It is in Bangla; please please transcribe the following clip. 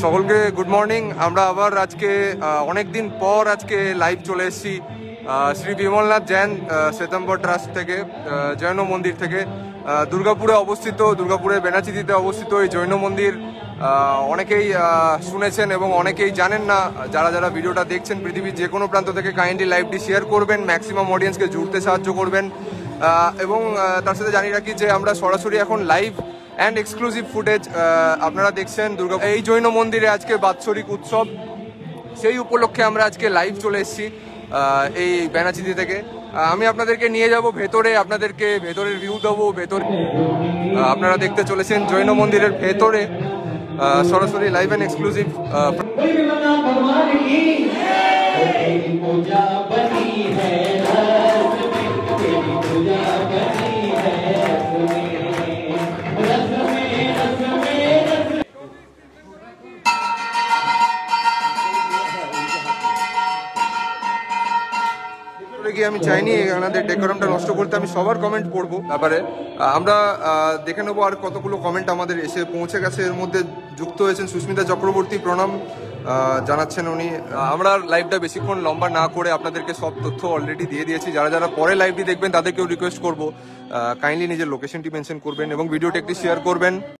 সকলকে গুড মর্নিং। আমরা আবার আজকে অনেক দিন পর আজকে লাইভ চলে এসেছি শ্রী বিমলনাথ জৈন শ্বেতাম্বর ট্রাস্ট থেকে, জৈন মন্দির থেকে। দুর্গাপুরে অবস্থিত, দুর্গাপুরের বেনাচিতিতে অবস্থিত এই জৈন মন্দির অনেকেই শুনেছেন এবং অনেকেই জানেন না। যারা যারা ভিডিওটা দেখছেন পৃথিবীর যে কোনো প্রান্ত থেকে কাইন্ডলি লাইভটি শেয়ার করবেন, ম্যাক্সিমাম অডিয়েন্সকে জুড়তে সাহায্য করবেন। এবং তার সাথে জানিয়ে রাখি যে আমরা সরাসরি এখন লাইভ অ্যান্ড এক্সক্লুসিভ ফুটেজ আপনারা দেখছেন দুর্গা এই জৈন মন্দিরে আজকে বাৎসরিক উৎসব। সেই উপলক্ষে আমরা আজকে লাইভ চলে এসেছি এই বেনাচিতি থেকে। আমি আপনাদেরকে নিয়ে যাব ভেতরে, আপনাদেরকে ভেতরের ভিউ দেবো। ভেতরে আপনারা দেখতে চলেছেন জৈন মন্দিরের ভেতরে সরাসরি লাইভ অ্যান্ড এক্সক্লুসিভ। গিয়ে আমি চাইনি এনাদের ডেকোরামটা নষ্ট করতে, আমি সবার কমেন্ট পড়বো ব্যাপারে। আমরা দেখে নেবো আর কতগুলো কমেন্ট আমাদের এসে পৌঁছে গেছে। এর মধ্যে যুক্ত হয়েছেন সুস্মিতা চক্রবর্তী, প্রণাম জানাচ্ছেন উনি। আমরা লাইভটা বেশিক্ষণ লম্বা না করে আপনাদেরকে সব তথ্য অলরেডি দিয়ে দিয়েছি। যারা যারা পরে লাইভটি দেখবেন তাদেরকেও রিকোয়েস্ট করবো কাইন্ডলি নিজের লোকেশনটি মেনশন করবেন এবং ভিডিওটি একটি শেয়ার করবেন।